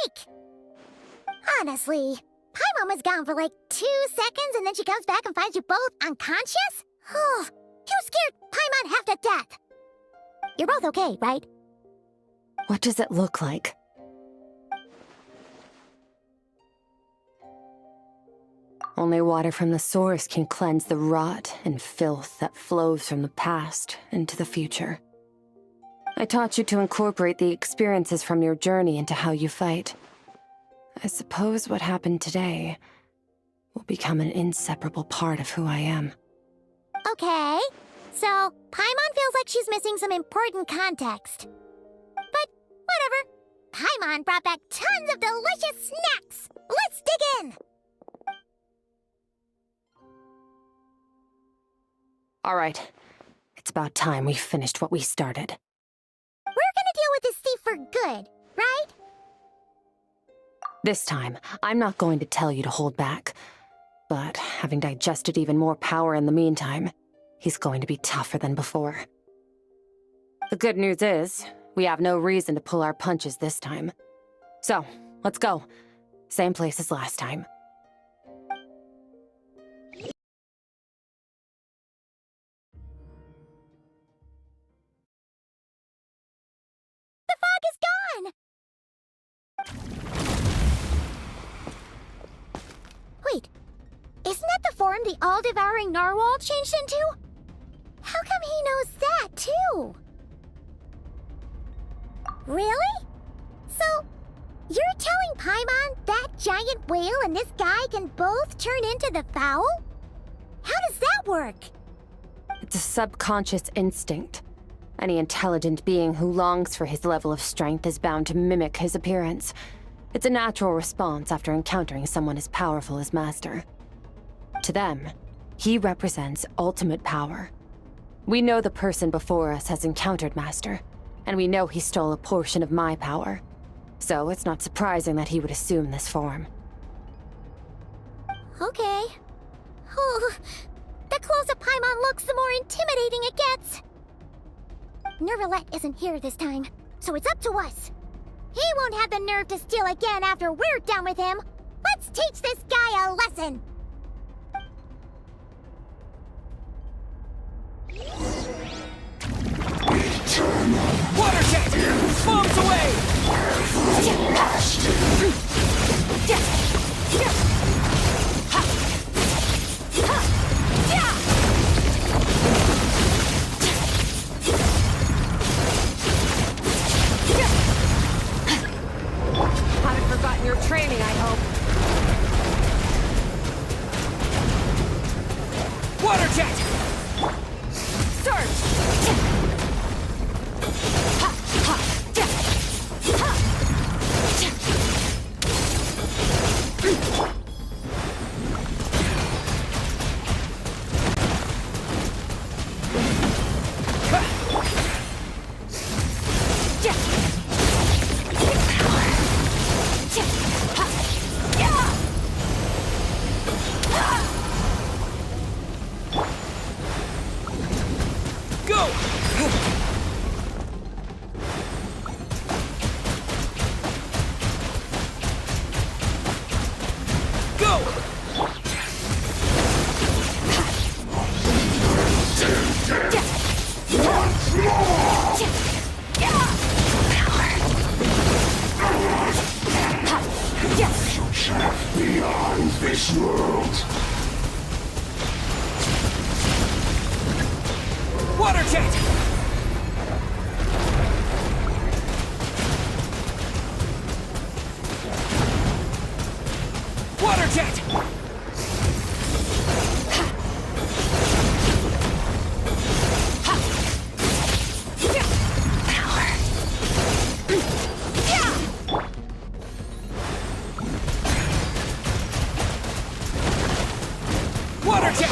break! Honestly, Paimon was gone for like 2 seconds and then she comes back and finds you both unconscious? Oh, you scared Paimon half to death! You're both okay, right? What does it look like? Only water from the source can cleanse the rot and filth that flows from the past into the future. I taught you to incorporate the experiences from your journey into how you fight. I suppose what happened today will become an inseparable part of who I am. Okay, so Paimon feels like she's missing some important context. But whatever. Paimon brought back tons of delicious snacks! Let's dig in! All right, it's about time we finished what we started. We're gonna deal with this thief for good, right? This time, I'm not going to tell you to hold back. But having digested even more power in the meantime, he's going to be tougher than before. The good news is, we have no reason to pull our punches this time. So, let's go. Same place as last time. The fog is gone! Wait, isn't that the form the all-devouring narwhal changed into? How come he knows that, too? Really? So, you're telling Paimon that giant whale and this guy can both turn into the fowl? How does that work? It's a subconscious instinct. Any intelligent being who longs for his level of strength is bound to mimic his appearance. It's a natural response after encountering someone as powerful as Master. To them, he represents ultimate power. We know the person before us has encountered Master, and we know he stole a portion of my power. So it's not surprising that he would assume this form. Okay. Oh, the closer Paimon looks, the more intimidating it gets. Nervalette isn't here this time, so it's up to us. He won't have the nerve to steal again after we're done with him. Let's teach this guy a lesson. Water jet! Bombs away! Haven't forgotten your training, I hope. Water jet! Surge! Go! Go! Beyond this world. Water jet! Water jet! Water jet!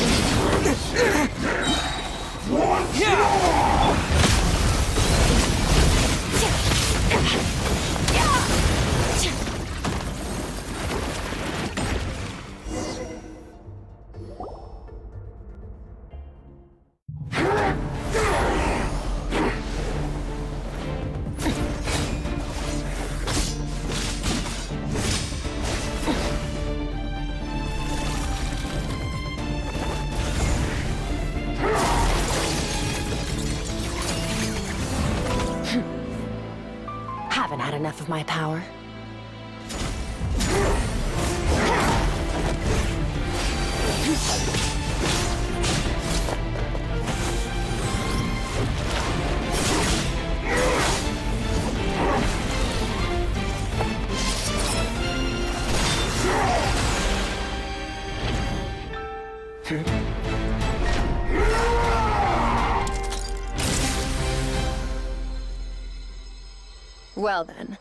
Yeah! enough of my power? Well then,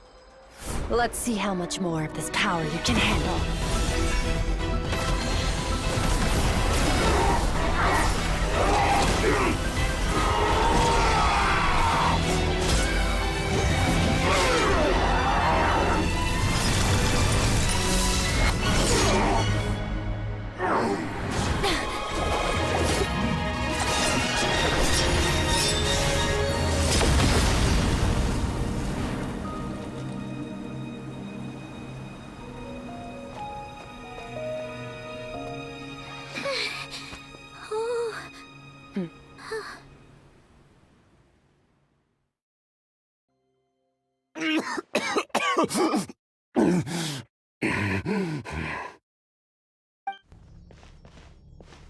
let's see how much more of this power you can handle.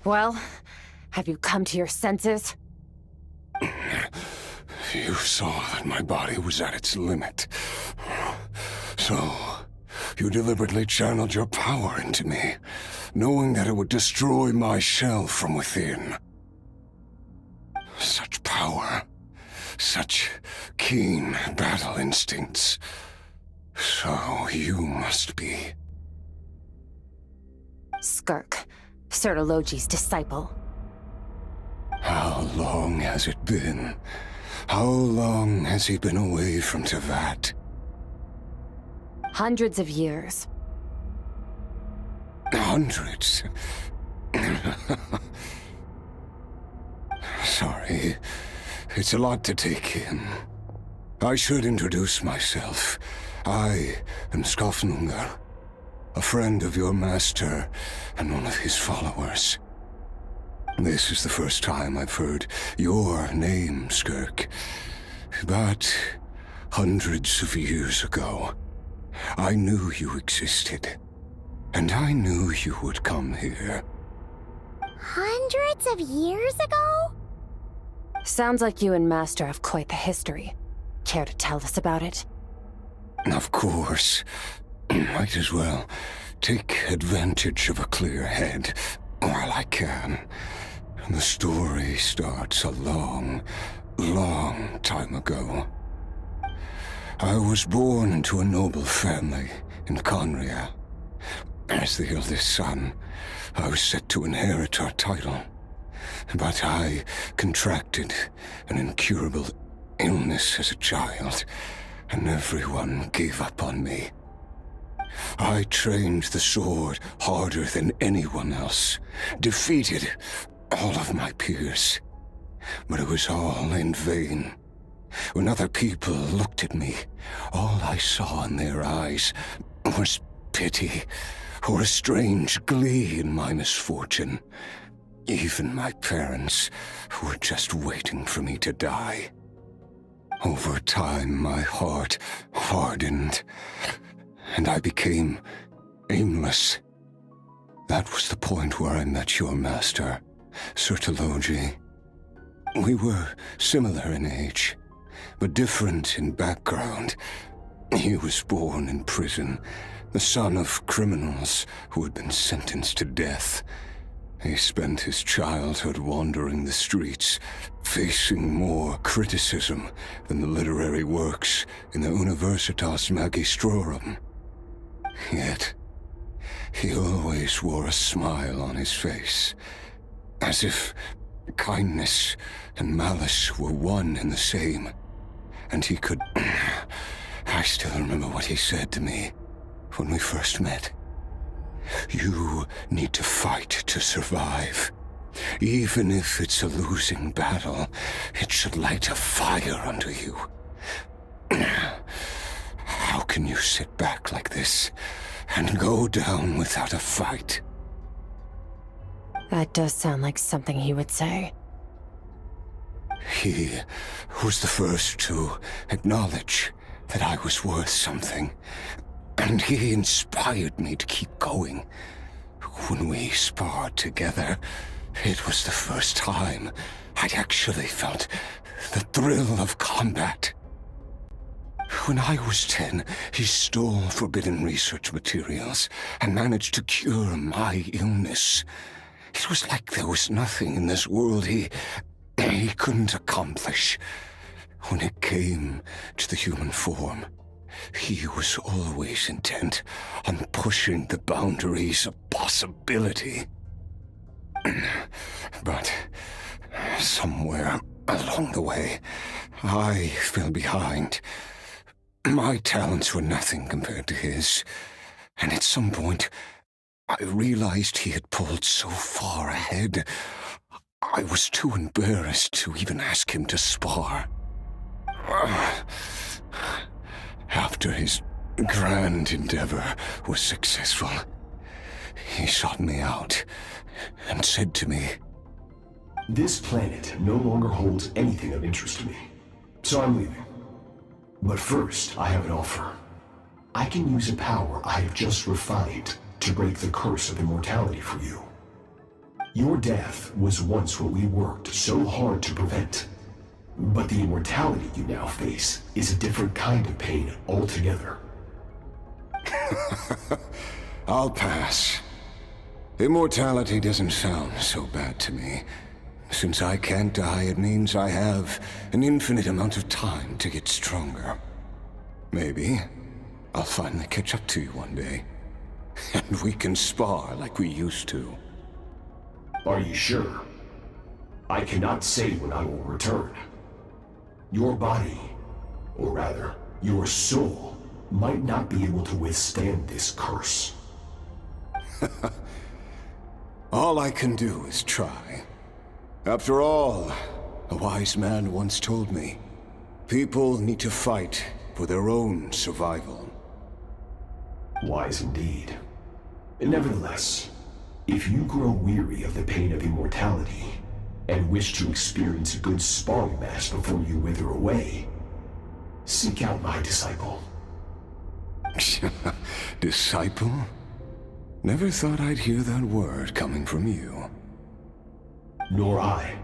Well, have you come to your senses? You saw that my body was at its limit. So, you deliberately channeled your power into me, knowing that it would destroy my shell from within. Such power, such keen battle instincts. So you must be... Skirk, Sertologi's disciple. How long has it been? How long has he been away from Tevat? Hundreds of years. Hundreds? Sorry, it's a lot to take in. I should introduce myself. I am Skofnungar, a friend of your master and one of his followers. This is the first time I've heard your name, Skirk. But hundreds of years ago, I knew you existed. And I knew you would come here. Hundreds of years ago? Sounds like you and Master have quite the history. Care to tell us about it? Of course. Might as well take advantage of a clear head while I can. The story starts a long, long time ago. I was born into a noble family in Conria. As the eldest son, I was set to inherit our title. But I contracted an incurable illness as a child, and everyone gave up on me. I trained the sword harder than anyone else, defeated all of my peers. But it was all in vain. When other people looked at me, all I saw in their eyes was pity, or a strange glee in my misfortune. Even my parents were just waiting for me to die. Over time, my heart hardened, and I became aimless. That was the point where I met your master, Sertologi. We were similar in age, but different in background. He was born in prison, the son of criminals who had been sentenced to death. He spent his childhood wandering the streets, facing more criticism than the literary works in the Universitas Magistrorum. Yet, he always wore a smile on his face, as if kindness and malice were one and the same, and he could... I still remember what he said to me when we first met. You need to fight to survive. Even if it's a losing battle, it should light a fire under you. How can you sit back like this and go down without a fight? That does sound like something he would say. He was the first to acknowledge that I was worth something, and he inspired me to keep going. When we sparred together, it was the first time I'd actually felt the thrill of combat. When I was 10, he stole forbidden research materials and managed to cure my illness. It was like there was nothing in this world he couldn't accomplish. When it came to the human form, he was always intent on pushing the boundaries of possibility. But somewhere along the way, I fell behind. My talents were nothing compared to his, and at some point, I realized he had pulled so far ahead, I was too embarrassed to even ask him to spar. After his grand endeavor was successful, he sought me out and said to me, "This planet no longer holds anything of interest to me, so I'm leaving. But first, I have an offer. I can use a power I have just refined to break the curse of immortality for you. Your death was once what we worked so hard to prevent. But the immortality you now face is a different kind of pain altogether." I'll pass. Immortality doesn't sound so bad to me. Since I can't die, it means I have an infinite amount of time to get stronger. Maybe I'll finally catch up to you one day, and we can spar like we used to. Are you sure? I cannot say when I will return. Your body, or rather, your soul, might not be able to withstand this curse. All I can do is try. After all, a wise man once told me, people need to fight for their own survival. Wise indeed. Nevertheless, if you grow weary of the pain of immortality, and wish to experience a good sparring match before you wither away, seek out my disciple. Disciple? Never thought I'd hear that word coming from you. Nor I,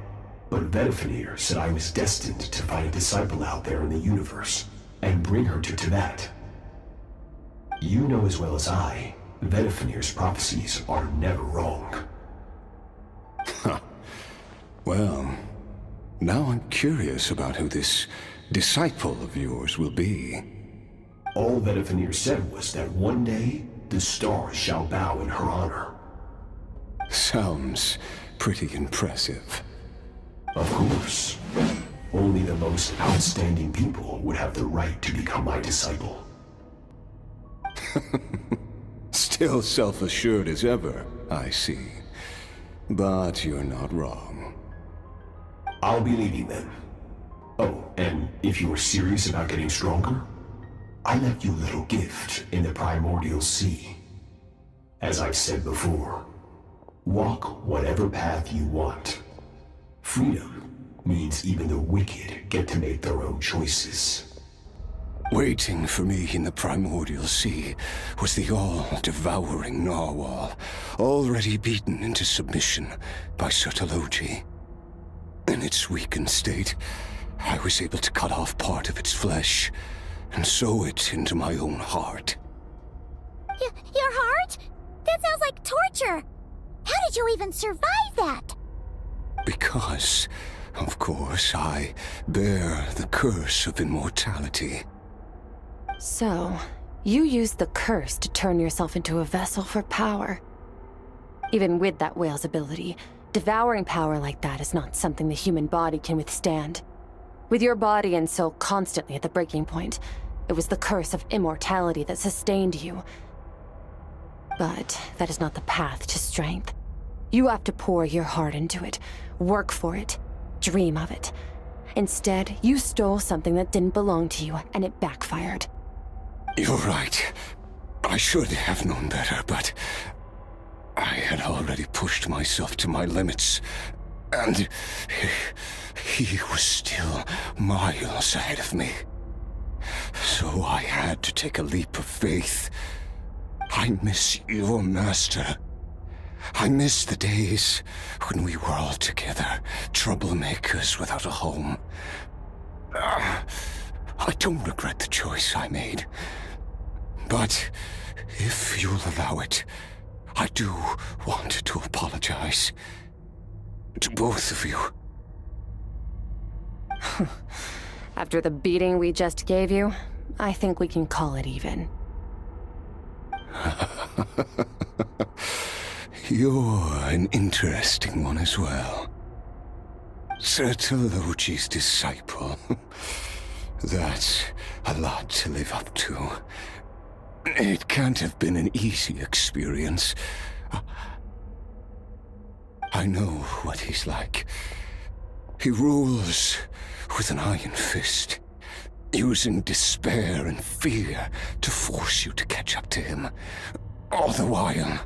but Vedifenir said I was destined to find a disciple out there in the universe, and bring her to Tibet. You know as well as I, Vedifenir's prophecies are never wrong. Well, now I'm curious about who this disciple of yours will be. All Vedifenir said was that one day, the stars shall bow in her honor. Sounds pretty impressive. Of course. Only the most outstanding people would have the right to become my disciple. Still self-assured as ever, I see. But you're not wrong. I'll be leaving then. Oh, and if you are serious about getting stronger, I left you a little gift in the primordial sea. As I've said before, walk whatever path you want. Freedom means even the wicked get to make their own choices. Waiting for me in the primordial sea was the all-devouring narwhal, already beaten into submission by Sertologi. In its weakened state, I was able to cut off part of its flesh and sew it into my own heart. Your heart? That sounds like torture! How did you even survive that? Because, of course, I bear the curse of immortality. So, you used the curse to turn yourself into a vessel for power. Even with that whale's ability, devouring power like that is not something the human body can withstand. With your body and soul constantly at the breaking point, it was the curse of immortality that sustained you. But that is not the path to strength. You have to pour your heart into it, work for it, dream of it. Instead, you stole something that didn't belong to you, and it backfired. You're right. I should have known better, but I had already pushed myself to my limits, and he was still miles ahead of me. So I had to take a leap of faith. I miss your master. I miss the days when we were all together, troublemakers without a home. I don't regret the choice I made. But if you'll allow it, I do want to apologize. To both of you. After the beating we just gave you, I think we can call it even. You're an interesting one as well. Sertologi's disciple. That's a lot to live up to. It can't have been an easy experience. I know what he's like. He rules with an iron fist, using despair and fear to force you to catch up to him, all the while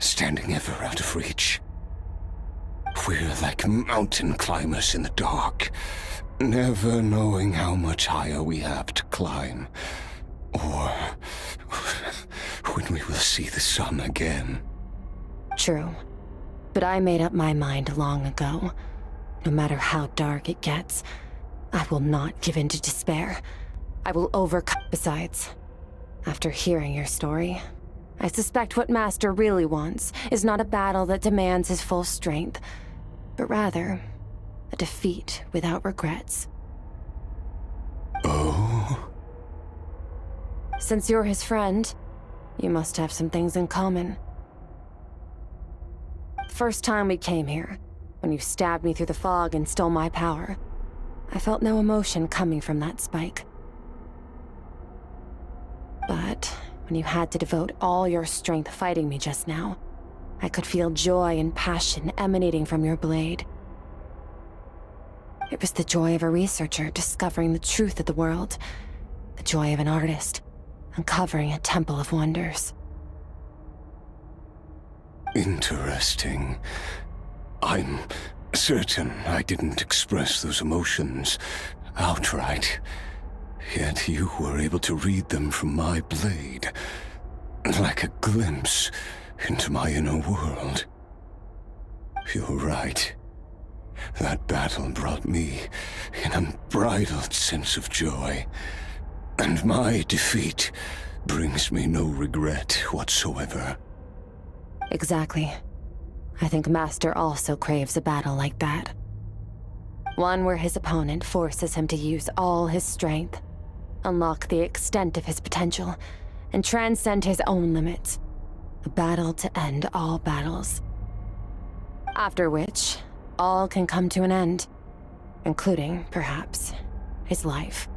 standing ever out of reach. We're like mountain climbers in the dark, never knowing how much higher we have to climb, or when we will see the sun again. True. But I made up my mind long ago. No matter how dark it gets, I will not give in to despair. I will overcome. Besides, after hearing your story, I suspect what Master really wants is not a battle that demands his full strength, but rather a defeat without regrets. Oh? Since you're his friend, you must have some things in common. The first time we came here, when you stabbed me through the fog and stole my power, I felt no emotion coming from that spike. But when you had to devote all your strength fighting me just now, I could feel joy and passion emanating from your blade. It was the joy of a researcher discovering the truth of the world, the joy of an artist uncovering a temple of wonders. Interesting. I'm certain I didn't express those emotions outright. Yet you were able to read them from my blade, like a glimpse into my inner world. You're right. That battle brought me an unbridled sense of joy, and my defeat brings me no regret whatsoever. Exactly. I think Master also craves a battle like that. One where his opponent forces him to use all his strength, unlock the extent of his potential, and transcend his own limits. A battle to end all battles. After which, all can come to an end, including, perhaps, his life.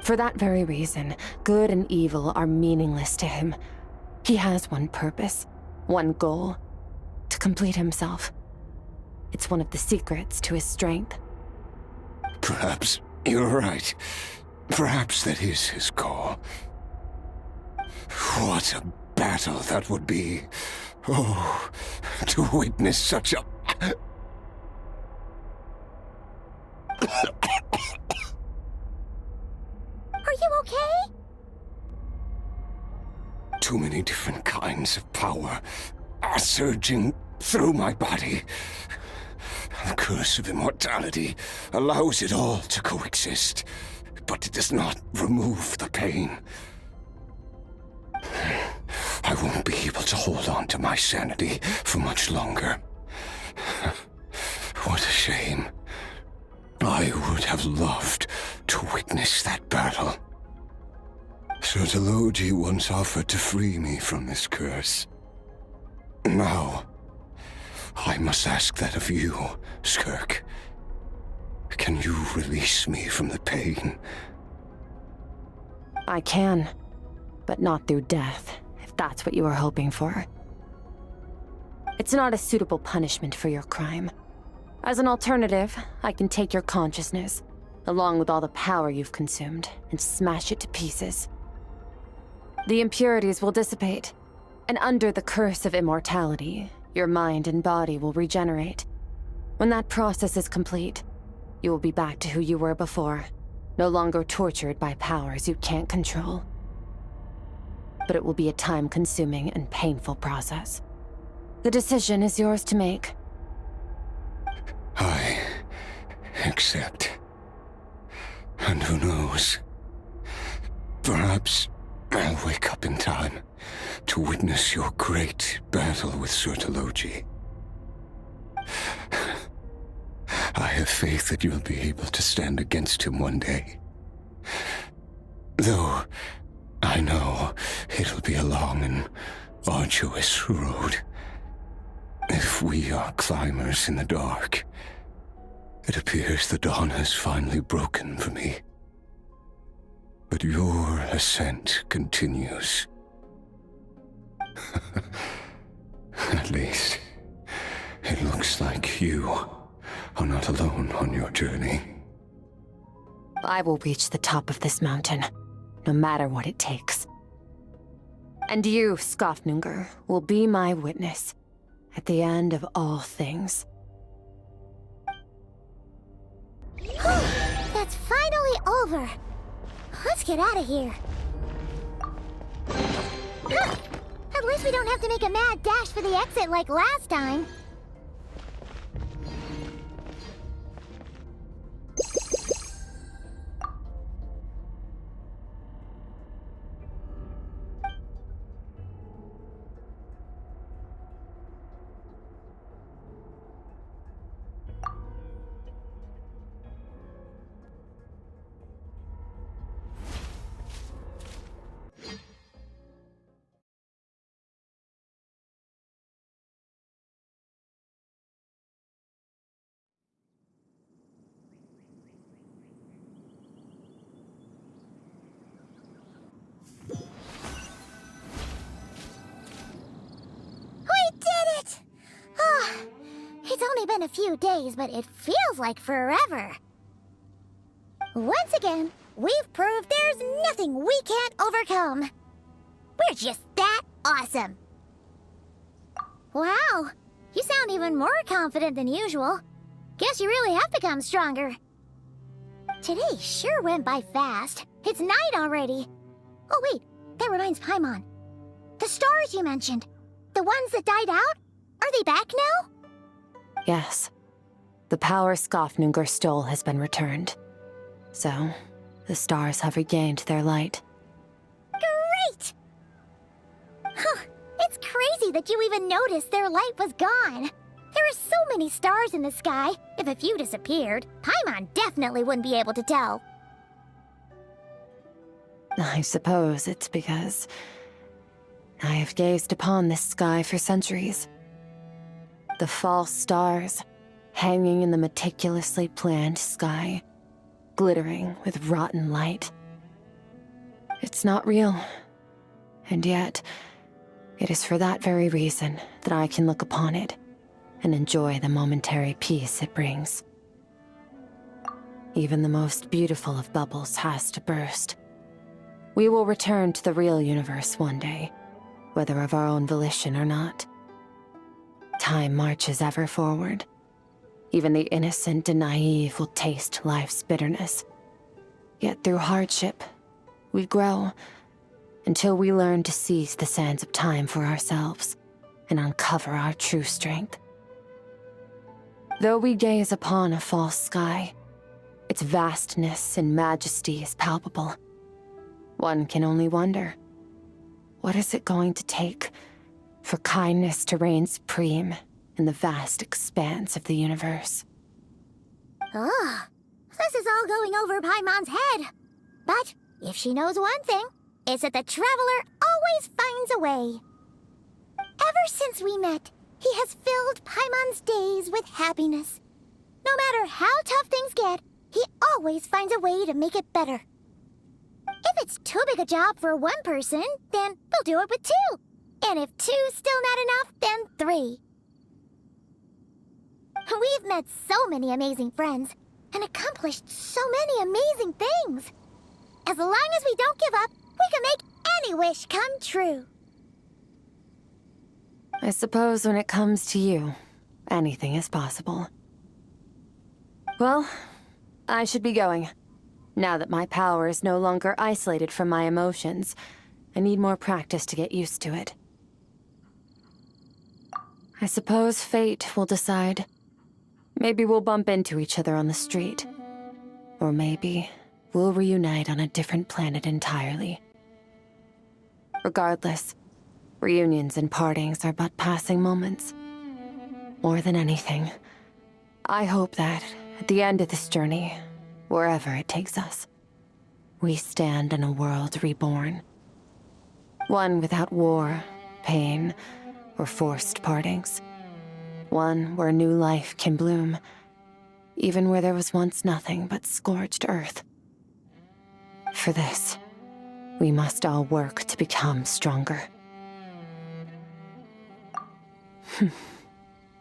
For that very reason, good and evil are meaningless to him. He has one purpose, one goal: to complete himself. It's one of the secrets to his strength. Perhaps you're right. Perhaps that is his call. What a battle that would be. Oh, to witness such a... Are you okay? Too many different kinds of power are surging through my body. The curse of immortality allows it all to coexist, but it does not remove the pain. I won't be able to hold on to my sanity for much longer. What a shame. I would have loved to witness that battle. Sertologi once offered to free me from this curse. Now, I must ask that of you, Skirk. Can you release me from the pain? I can, but not through death, if that's what you were hoping for. It's not a suitable punishment for your crime. As an alternative, I can take your consciousness, along with all the power you've consumed, and smash it to pieces. The impurities will dissipate, and under the curse of immortality, your mind and body will regenerate. When that process is complete, you will be back to who you were before, No longer tortured by powers you can't control. But it will be a time-consuming and painful process. The decision is yours to make. I accept. And who knows? Perhaps I'll wake up in time to witness your great battle with Sertologi. I have faith that you'll be able to stand against him one day. Though I know it'll be a long and arduous road. If we are climbers in the dark, it appears the dawn has finally broken for me. But your ascent continues. At least, it looks like you are not alone on your journey. I will reach the top of this mountain, no matter what it takes. And you, Skofnunger, will be my witness at the end of all things. That's finally over. Let's get out of here. At least we don't have to make a mad dash for the exit like last time. It's only been a few days, but it feels like forever. Once again, we've proved there's nothing we can't overcome. We're just that awesome. Wow, you sound even more confident than usual. Guess you really have become stronger. Today sure went by fast. It's night already. Oh wait, that reminds Paimon. The stars you mentioned, the ones that died out, are they back now? Yes. The power Skofnunger stole has been returned. So, the stars have regained their light. Great! Huh, it's crazy that you even noticed their light was gone. There are so many stars in the sky. If a few disappeared, Paimon definitely wouldn't be able to tell. I suppose it's because I have gazed upon this sky for centuries. The false stars, hanging in the meticulously planned sky, glittering with rotten light. It's not real. And yet, it is for that very reason that I can look upon it and enjoy the momentary peace it brings. Even the most beautiful of bubbles has to burst. We will return to the real universe one day, whether of our own volition or not. Time marches ever forward. Even the innocent and naive will taste life's bitterness. Yet through hardship, we grow until we learn to seize the sands of time for ourselves and uncover our true strength. Though we gaze upon a false sky, its vastness and majesty is palpable. One can only wonder, what is it going to take for kindness to reign supreme in the vast expanse of the universe? Ugh, this is all going over Paimon's head. But if she knows one thing, it's that the Traveler always finds a way. Ever since we met, he has filled Paimon's days with happiness. No matter how tough things get, he always finds a way to make it better. If it's too big a job for one person, then we'll do it with two. And if two's still not enough, then three. We've met so many amazing friends and accomplished so many amazing things. As long as we don't give up, we can make any wish come true. I suppose when it comes to you, anything is possible. Well, I should be going. Now that my power is no longer isolated from my emotions, I need more practice to get used to it. I suppose fate will decide. Maybe we'll bump into each other on the street. Or maybe we'll reunite on a different planet entirely. Regardless, reunions and partings are but passing moments. More than anything, I hope that, at the end of this journey, wherever it takes us, we stand in a world reborn. One without war, pain, or forced partings. One where new life can bloom, even where there was once nothing but scorched earth. For this, we must all work to become stronger.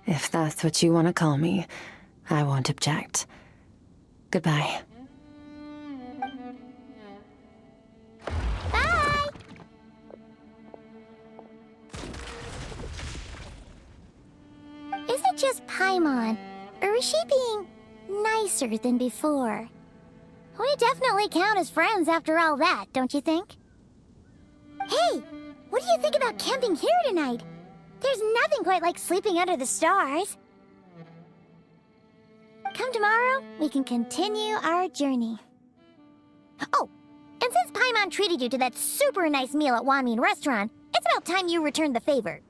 If that's what you want to call me, I won't object. Goodbye. Bye! Is it just Paimon, or is she being nicer than before? We definitely count as friends after all that, don't you think? Hey, what do you think about camping here tonight? There's nothing quite like sleeping under the stars. Come tomorrow, we can continue our journey. Oh, and since Paimon treated you to that super nice meal at Wanmin Restaurant, it's about time you returned the favor.